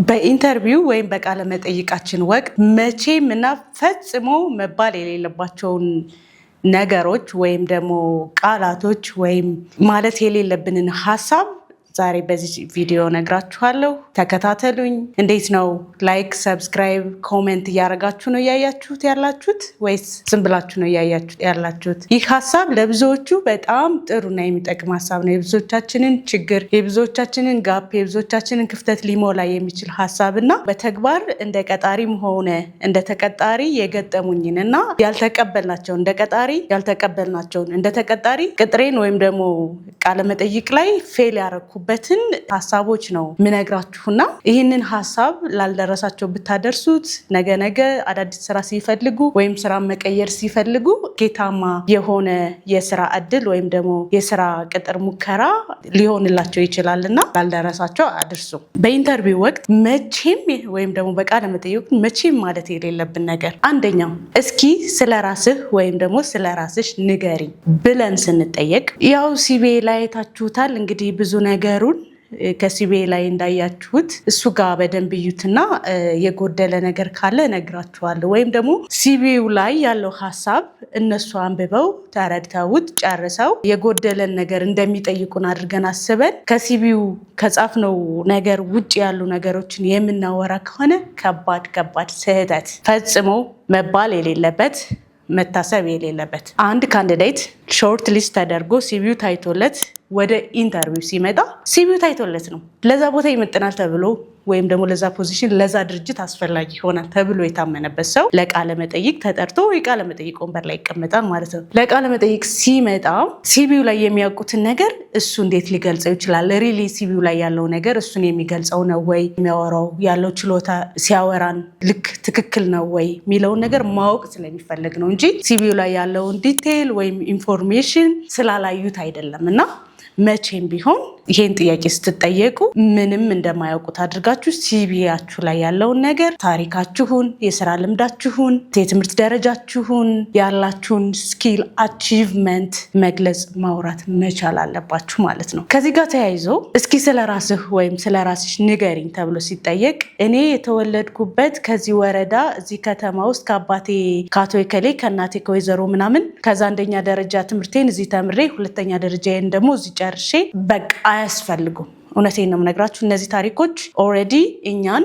በኢንተርቪው ወይም በቃለ መጠይቃችን ወቅት መቼምና ፈጽሞ መባል የሌለባቸውን ነገሮች ወይም ደግሞ ቃላቶች ወይም ማለት የሌለብንን ሐሳብ ዛሬ በዚህ ቪዲዮ ነግራችኋለሁ። ተከታተሉኝ። እንዴት ነው ላይክ፣ ሰብስክራይብ፣ ኮሜንት እያደረጋችሁ ነው እያያችሁት ያላችሁት ወይስ ዝም ብላችሁ ነው እያያችሁት ያላችሁት? ይህ ሐሳብ ለብዙዎቹ በጣም ጥሩና የሚጠቅም ሐሳብ ነው። የብዙዎቻችንን ችግር፣ የብዙዎቻችንን ጋፕ፣ የብዙዎቻችንን ክፍተት ሊሞላ የሚችል ሐሳብና በተግባር እንደ ቀጣሪም ሆነ እንደ ተቀጣሪ የገጠሙኝንና ያልተቀበልናቸውን እንደ ቀጣሪ ያልተቀበልናቸውን እንደ ተቀጣሪ ቅጥሬን ወይም ደግሞ ቃለመጠይቅ ላይ ፌል ያረኩበትን ሐሳቦች ነው ምነግራችሁና ይህንን ሐሳብ ላልደረሳቸው ብታደርሱት ነገ አዳዲስ ስራ ሲፈልጉ ወይም ስራ መቀየር ሲፈልጉ ጌታማ የሆነ የስራ እድል ወይም ደግሞ የስራ ቅጥር ሙከራ ሊሆንላቸው ይችላልና ላልደረሳቸው አድርሱ። በኢንተርቪው ወቅት መቼም ወይም ደግሞ በቃለ መጠይቅ መቼም ማለት የሌለብን ነገር አንደኛው እስኪ ስለራስህ ወይም ደግሞ ስለራስሽ ንገሪኝ ብለን ስንጠየቅ ያው ሲቪ ላይ ታችሁታል እንግዲህ ብዙ ነገሩን ከሲቪ ላይ እንዳያችሁት እሱ ጋር በደንብ እዩትና የጎደለ ነገር ካለ እነግራችኋለሁ። ወይም ደግሞ ሲቪው ላይ ያለው ሐሳብ እነሱ አንብበው ተረድተውት ጨርሰው የጎደለን ነገር እንደሚጠይቁን አድርገን አስበን ከሲቪው ከጻፍነው ነገር ውጭ ያሉ ነገሮችን የምናወራ ከሆነ ከባድ ስህተት ፈጽሞ መባል የሌለበት መታሰብ የሌለበት። አንድ ካንዲዴት ሾርት ሊስት ተደርጎ ሲቪው ታይቶለት ወደ ኢንተርቪው ሲመጣ ሲቪው ታይቶለት ነው ለዛ ቦታ ይመጥናል ተብሎ ወይም ደግሞ ለዛ ፖዚሽን ለዛ ድርጅት አስፈላጊ ይሆናል ተብሎ የታመነበት ሰው ለቃለ መጠይቅ ተጠርቶ የቃለ መጠይቅ ወንበር ላይ ይቀመጣል ማለት ነው። ለቃለ መጠይቅ ሲመጣ ሲቪው ላይ የሚያውቁትን ነገር እሱ እንዴት ሊገልጸው ይችላል? ሪሊ ሲቪው ላይ ያለው ነገር እሱን የሚገልጸው ነው ወይ? የሚያወራው ያለው ችሎታ ሲያወራን ልክ ትክክል ነው ወይ የሚለውን ነገር ማወቅ ስለሚፈልግ ነው እንጂ ሲቪው ላይ ያለውን ዲቴይል ወይም ኢንፎርሜሽን ስላላዩት አይደለም። እና መቼም ቢሆን ይሄን ጥያቄ ስትጠየቁ ምንም እንደማያውቁት አድርጋችሁ ሲቪያችሁ ላይ ያለውን ነገር ታሪካችሁን፣ የስራ ልምዳችሁን፣ የትምህርት ደረጃችሁን፣ ያላችሁን ስኪል አቺቭመንት መግለጽ ማውራት መቻል አለባችሁ ማለት ነው። ከዚህ ጋር ተያይዞ እስኪ ስለራስህ ወይም ስለራስሽ ንገሪኝ ተብሎ ሲጠየቅ እኔ የተወለድኩበት ከዚህ ወረዳ እዚህ ከተማ ውስጥ ከአባቴ ከአቶ የከሌ ከእናቴ ከወይዘሮ ምናምን ከዛ አንደኛ ደረጃ ትምህርቴን እዚህ ተምሬ ሁለተኛ ደረጃዬን ደግሞ እዚህ ጨርሼ በቃ አያስፈልጉም። እውነቴን ነው የምነግራችሁ። እነዚህ ታሪኮች ኦልሬዲ እኛን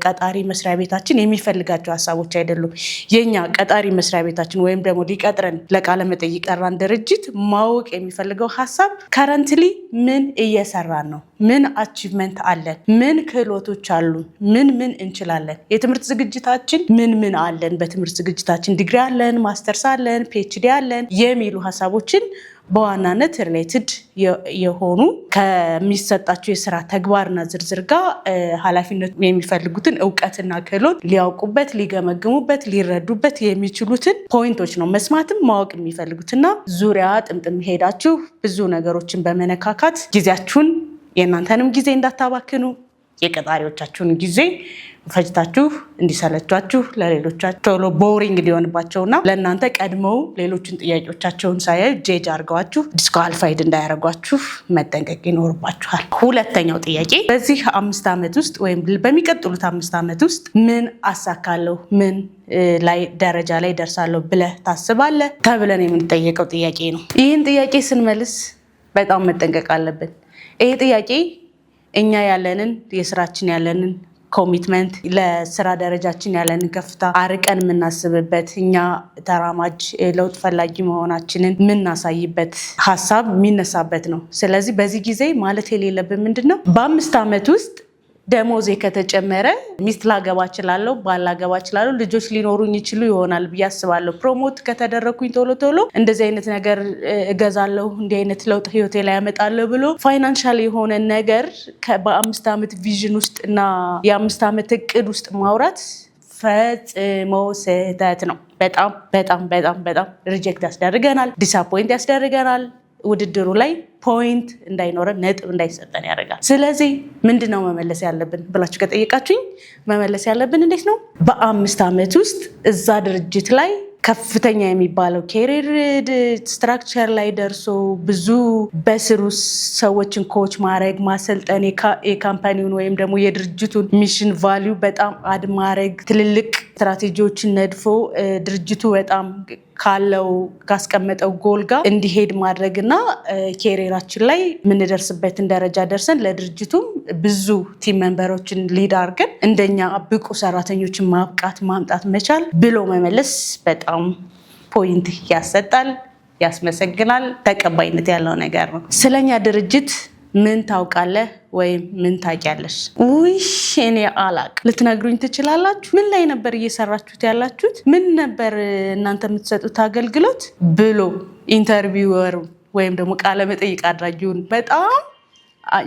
ቀጣሪ መስሪያ ቤታችን የሚፈልጋቸው ሐሳቦች አይደሉም። የኛ ቀጣሪ መስሪያ ቤታችን ወይም ደግሞ ሊቀጥረን ለቃለ መጠይቅ ጠራን ድርጅት ማወቅ የሚፈልገው ሐሳብ ከረንትሊ ምን እየሰራን ነው፣ ምን አቺቭመንት አለን፣ ምን ክህሎቶች አሉን፣ ምን እንችላለን፣ የትምህርት ዝግጅታችን ምን አለን፣ በትምህርት ዝግጅታችን ዲግሪ አለን፣ ማስተርስ አለን፣ ፒኤችዲ አለን የሚሉ ሐሳቦችን በዋናነት ሪሌትድ የሆኑ ከሚሰጣቸው የስራ ተግባርና ዝርዝር ጋር ኃላፊነት የሚፈልጉትን እውቀትና ክህሎት ሊያውቁበት፣ ሊገመግሙበት፣ ሊረዱበት የሚችሉትን ፖይንቶች ነው መስማትም ማወቅ የሚፈልጉትና ዙሪያ ጥምጥም ሄዳችሁ ብዙ ነገሮችን በመነካካት ጊዜያችሁን የእናንተንም ጊዜ እንዳታባክኑ የቀጣሪዎቻችሁን ጊዜ ፈጅታችሁ እንዲሰለቻችሁ ለሌሎቻችሁ ቶሎ ቦሪንግ ሊሆንባቸውና ለእናንተ ቀድመው ሌሎችን ጥያቄዎቻቸውን ሳያዩ ጄጅ አድርገዋችሁ ዲስኳሊፋይድ እንዳያደርጓችሁ መጠንቀቅ ይኖርባችኋል። ሁለተኛው ጥያቄ በዚህ 5 ዓመት ውስጥ ወይም በሚቀጥሉት 5 ዓመት ውስጥ ምን አሳካለሁ፣ ምን ላይ ደረጃ ላይ ደርሳለሁ ብለህ ታስባለህ ተብለን የምንጠየቀው ጥያቄ ነው። ይህን ጥያቄ ስንመልስ በጣም መጠንቀቅ አለብን። ይሄ ጥያቄ እኛ ያለንን የስራችን ያለንን ኮሚትመንት ለስራ ደረጃችን ያለንን ከፍታ አርቀን የምናስብበት እኛ ተራማጅ ለውጥ ፈላጊ መሆናችንን የምናሳይበት ሐሳብ የሚነሳበት ነው። ስለዚህ በዚህ ጊዜ ማለት የሌለብን ምንድነው በ5 ዓመት ውስጥ ደሞዜ ከተጨመረ ሚስት ላገባ እችላለሁ፣ ባል ላገባ እችላለሁ፣ ልጆች ሊኖሩኝ ይችሉ ይሆናል ብዬ አስባለሁ። ፕሮሞት ከተደረኩኝ ቶሎ እንደዚህ አይነት ነገር እገዛለሁ፣ እንዲህ አይነት ለውጥ ህይወቴ ላይ ያመጣለሁ ብሎ ፋይናንሻል የሆነ ነገር በ5 ዓመት ቪዥን ውስጥ እና የ5 ዓመት እቅድ ውስጥ ማውራት ፈጽሞ ስህተት ነው። በጣም ሪጀክት ያስደርገናል፣ ዲስአፖይንት ያስደርገናል። ውድድሩ ላይ ፖይንት እንዳይኖረን ነጥብ እንዳይሰጠን ያደርጋል። ስለዚህ ምንድነው መመለስ ያለብን ብላችሁ ከጠየቃችሁኝ መመለስ ያለብን እንዴት ነው በ5 ዓመት ውስጥ እዛ ድርጅት ላይ ከፍተኛ የሚባለው ኬሪር ስትራክቸር ላይ ደርሶ ብዙ በስሩ ሰዎችን ኮች ማድረግ ማሰልጠን የካምፓኒውን ወይም ደግሞ የድርጅቱን ሚሽን ቫሊዩ በጣም አድ ማድረግ ትልልቅ ስትራቴጂዎችን ነድፎ ድርጅቱ በጣም ካለው ካስቀመጠው ጎል ጋር እንዲሄድ ማድረግና ኬሪራችን ላይ የምንደርስበትን ደረጃ ደርሰን ለድርጅቱም ብዙ ቲም ሜምበሮችን ሊድ አድርገን እንደኛ ብቁ ሰራተኞችን ማምጣት መቻል ብሎ መመለስ በጣም ፖይንት ያሰጣል፣ ያስመሰግናል፣ ተቀባይነት ያለው ነገር ነው። ስለኛ ድርጅት ምን ታውቃለህ ወይም ምን ታውቂያለሽ? እኔ አላቅም ልትነግሩኝ ትችላላችሁ? ምን ላይ ነበር እየሰራችሁት ያላችሁት? ምን ነበር እናንተ የምትሰጡት አገልግሎት ብሎ ኢንተርቪወር ወይም ደግሞ ቃለ መጠይቅ አድራጊውን በጣም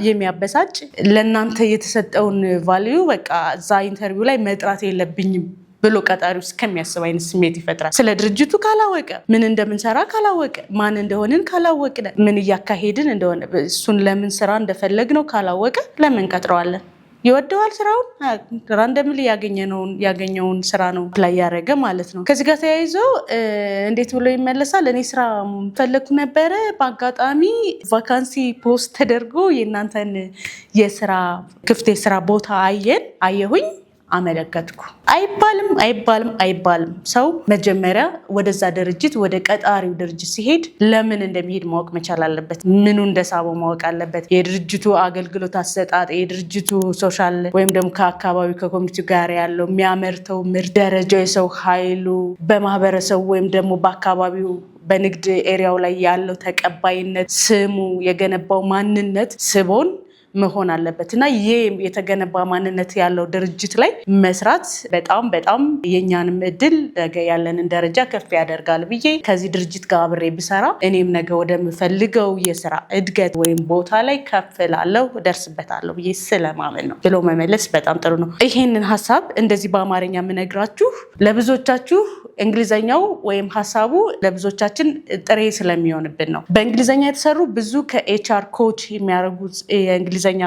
የሚያበሳጭ ለእናንተ የተሰጠውን ቫልዩ በቃ እዛ ኢንተርቪው ላይ መጥራት የለብኝም ብሎ ቀጣሪው እስከሚያስብ አይነት ስሜት ይፈጥራል። ስለ ድርጅቱ ካላወቀ፣ ምን እንደምንሰራ ካላወቀ፣ ማን እንደሆንን ካላወቀ፣ ምን እያካሄድን እንደሆነ እሱን ለምን ስራ እንደፈለግነው ካላወቀ ለምን ቀጥረዋለን? ይወደዋል ስራውን ራንደምሊ ያገኘውን ስራ ነው ላይ ያደረገ ማለት ነው። ከዚህ ጋር ተያይዞ እንዴት ብሎ ይመለሳል? እኔ ስራ ፈለግኩ ነበረ፣ በአጋጣሚ ቫካንሲ ፖስት ተደርጎ የእናንተን የስራ ክፍት የስራ ቦታ አየሁኝ አመለከትኩ። አይባልም። ሰው መጀመሪያ ወደዛ ድርጅት ወደ ቀጣሪው ድርጅት ሲሄድ ለምን እንደሚሄድ ማወቅ መቻል አለበት። ምኑ እንደሳበው ማወቅ አለበት። የድርጅቱ አገልግሎት አሰጣጥ፣ የድርጅቱ ሶሻል ወይም ደግሞ ከአካባቢው ከኮሚኒቲ ጋር ያለው የሚያመርተው ምርት ደረጃው፣ የሰው ኃይሉ፣ በማህበረሰቡ ወይም ደግሞ በአካባቢው በንግድ ኤሪያው ላይ ያለው ተቀባይነት፣ ስሙ፣ የገነባው ማንነት ስቦን መሆን አለበት እና ይህ የተገነባ ማንነት ያለው ድርጅት ላይ መስራት በጣም የኛንም እድል ነገ ያለንን ደረጃ ከፍ ያደርጋል ብዬ ከዚህ ድርጅት ጋር አብሬ ብሰራ እኔም ነገ ወደምፈልገው የስራ እድገት ወይም ቦታ ላይ ከፍ ላለው ደርስበታለሁ ብዬ ስለማመን ነው ብሎ መመለስ በጣም ጥሩ ነው። ይሄንን ሀሳብ እንደዚህ በአማርኛ የምነግራችሁ ለብዙዎቻችሁ እንግሊዘኛው ወይም ሀሳቡ ለብዙዎቻችን ጥሬ ስለሚሆንብን ነው። በእንግሊዘኛ የተሰሩ ብዙ ከኤችአር ኮች የሚያደርጉት የእንግሊዘኛ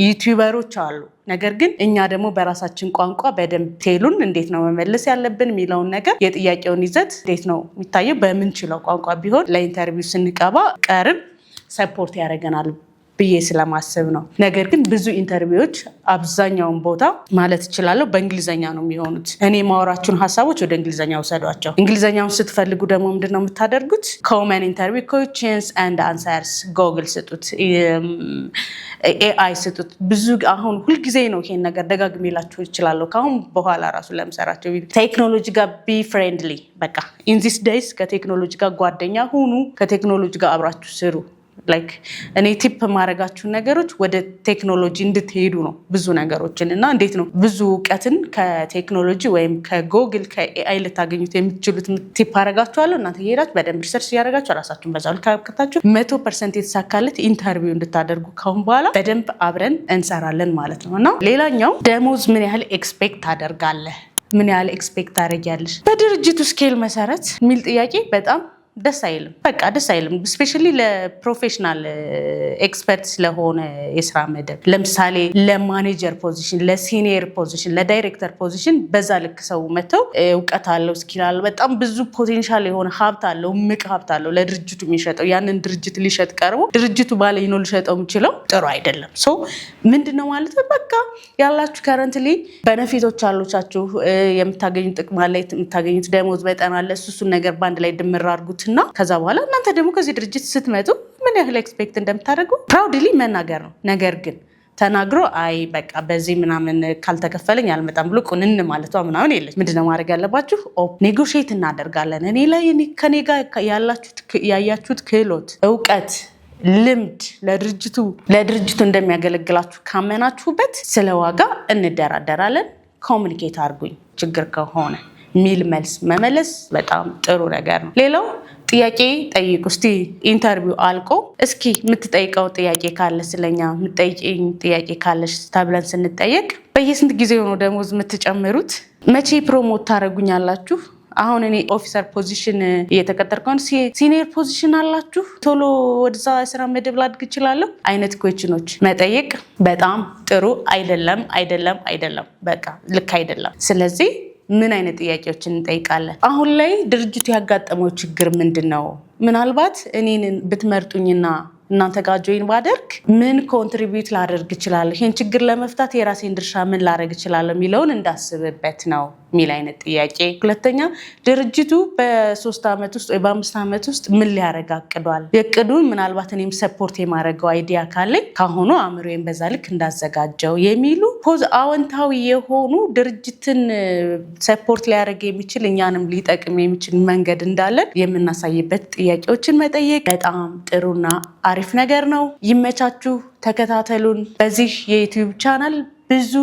ዩቲዩበሮች አሉ። ነገር ግን እኛ ደግሞ በራሳችን ቋንቋ በደንብ ቴሉን እንዴት ነው መመለስ ያለብን የሚለውን ነገር የጥያቄውን ይዘት እንዴት ነው የሚታየው በምንችለው ቋንቋ ቢሆን ለኢንተርቪው ስንቀባ ቀርብ ሰፖርት ያደርገናል ብዬ ስለማስብ ነው። ነገር ግን ብዙ ኢንተርቪዎች አብዛኛውን ቦታ ማለት እችላለሁ በእንግሊዘኛ ነው የሚሆኑት። እኔ ማወራችሁን ሀሳቦች ወደ እንግሊዘኛ ውሰዷቸው። እንግሊዘኛውን ስትፈልጉ ደግሞ ምንድነው የምታደርጉት? ኮመን ኢንተርቪው ኩዌስችንስ ኤንድ አንሰርስ ጎግል ስጡት፣ ኤአይ ስጡት። ብዙ አሁን ሁልጊዜ ነው ይሄን ነገር ደጋግሜ ላችሁ እችላለሁ። ከአሁን በኋላ ራሱ ለምሰራቸው ቴክኖሎጂ ጋር ቢ ፍሬንድሊ፣ በቃ ኢን ዚስ ዴይስ ከቴክኖሎጂ ጋር ጓደኛ ሁኑ፣ ከቴክኖሎጂ ጋር አብራችሁ ስሩ። ላይክ እኔ ቲፕ ማድረጋችሁን ነገሮች ወደ ቴክኖሎጂ እንድትሄዱ ነው ብዙ ነገሮችን እና እንዴት ነው ብዙ እውቀትን ከቴክኖሎጂ ወይም ከጎግል ከኤአይ ልታገኙት የምትችሉት ቲፕ አደርጋችኋለሁ። እናንተ እየሄዳችሁ በደንብ ሪሰርች እያደረጋችሁ ራሳችሁን በዛው ልክ አብቅታችሁ 100% የተሳካለት ኢንተርቪው እንድታደርጉ ካሁን በኋላ በደንብ አብረን እንሰራለን ማለት ነው። እና ሌላኛው ደሞዝ ምን ያህል ኤክስፔክት ታደርጋለህ? ምን ያህል ኤክስፔክት ታደርጊያለሽ? በድርጅቱ ስኬል መሰረት የሚል ጥያቄ በጣም ደስ አይልም። በቃ ደስ አይልም። ስፔሻሊ ለፕሮፌሽናል ኤክስፐርት ስለሆነ የስራ መደብ ለምሳሌ ለማኔጀር ፖዚሽን፣ ለሲኒየር ፖዚሽን፣ ለዳይሬክተር ፖዚሽን በዛ ልክ ሰው መተው እውቀት አለው፣ ስኪል አለው፣ በጣም ብዙ ፖቴንሻል የሆነ ሀብት አለው፣ እምቅ ሀብት አለው ለድርጅቱ የሚሸጠው ያንን ድርጅት ሊሸጥ ቀርቦ ድርጅቱ ባለኝ ነው ሊሸጠው የሚችለው ጥሩ አይደለም። ሶ ምንድነው ማለት በቃ ያላችሁ ከረንትሊ በነፊቶች አሉቻችሁ፣ የምታገኙት ጥቅም አለ፣ የምታገኙት ደሞዝ መጠን አለ። እሱን ነገር በአንድ ላይ ድምር አድርጉት እና ከዛ በኋላ እናንተ ደግሞ ከዚህ ድርጅት ስትመጡ ምን ያህል ኤክስፔክት እንደምታደርጉ ፕራውድሊ መናገር ነው። ነገር ግን ተናግሮ አይ በቃ በዚህ ምናምን ካልተከፈለኝ አልመጣም ብሎ ቁንን ማለቷ ምናምን የለች። ምንድነው ማድረግ ያለባችሁ? ኔጎሽዬት እናደርጋለን። እኔ ላይ ከኔ ጋር ያያችሁት ክህሎት፣ እውቀት፣ ልምድ ለድርጅቱ እንደሚያገለግላችሁ ካመናችሁበት ስለ ዋጋ እንደራደራለን። ኮሚኒኬት አድርጉኝ ችግር ከሆነ ሚል መልስ መመለስ በጣም ጥሩ ነገር ነው። ሌላው ጥያቄ ጠይቁ። እስቲ ኢንተርቪው አልቆ እስኪ የምትጠይቀው ጥያቄ ካለ ስለኛ የምትጠይቂኝ ጥያቄ ካለሽ ተብለን ስንጠየቅ በየስንት ጊዜ ሆኖ ደሞዝ የምትጨምሩት? መቼ ፕሮሞት ታደርጉኛላችሁ? አሁን እኔ ኦፊሰር ፖዚሽን እየተቀጠርኩ ነው፣ ሲኒየር ፖዚሽን አላችሁ፣ ቶሎ ወደዛ የስራ መደብ ላድግ እችላለሁ አይነት ኩዌስችኖች መጠየቅ በጣም ጥሩ አይደለም። በቃ ልክ አይደለም። ስለዚህ ምን አይነት ጥያቄዎችን እንጠይቃለን? አሁን ላይ ድርጅቱ ያጋጠመው ችግር ምንድን ነው? ምናልባት እኔን ብትመርጡኝና እናንተ ጋር ጆይን ባደርግ ምን ኮንትሪቢዩት ላደርግ እችላለሁ? ይሄን ችግር ለመፍታት የራሴን ድርሻ ምን ላደርግ እችላለሁ የሚለውን እንዳስብበት ነው የሚል አይነት ጥያቄ። ሁለተኛ ድርጅቱ በ3 ዓመት ውስጥ ወይ በ5 ዓመት ውስጥ ምን ሊያደርግ አቅዷል? የእቅዱን ምናልባት እኔም ሰፖርት የማደርገው አይዲያ ካለኝ ካሁኑ አእምሮዬን በዛ ልክ እንዳዘጋጀው የሚሉ አዎንታዊ የሆኑ ድርጅትን ሰፖርት ሊያደርግ የሚችል እኛንም ሊጠቅም የሚችል መንገድ እንዳለን የምናሳይበት ጥያቄዎችን መጠየቅ በጣም ጥሩና አሪፍ ነገር ነው። ይመቻችሁ፣ ተከታተሉን። በዚህ የዩቲዩብ ቻናል ብዙ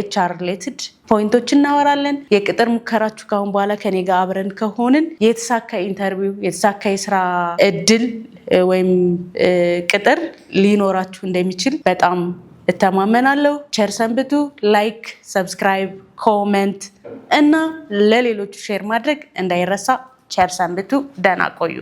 ኤችአር ሪሌትድ ፖይንቶች እናወራለን። የቅጥር ሙከራችሁ ካሁን በኋላ ከኔ ጋር አብረን ከሆንን የተሳካ ኢንተርቪው፣ የተሳካ የስራ እድል ወይም ቅጥር ሊኖራችሁ እንደሚችል በጣም እተማመናለሁ። ቸር ሰንብቱ። ላይክ፣ ሰብስክራይብ፣ ኮሜንት እና ለሌሎቹ ሼር ማድረግ እንዳይረሳ። ቸር ሰንብቱ። ደህና ቆዩ።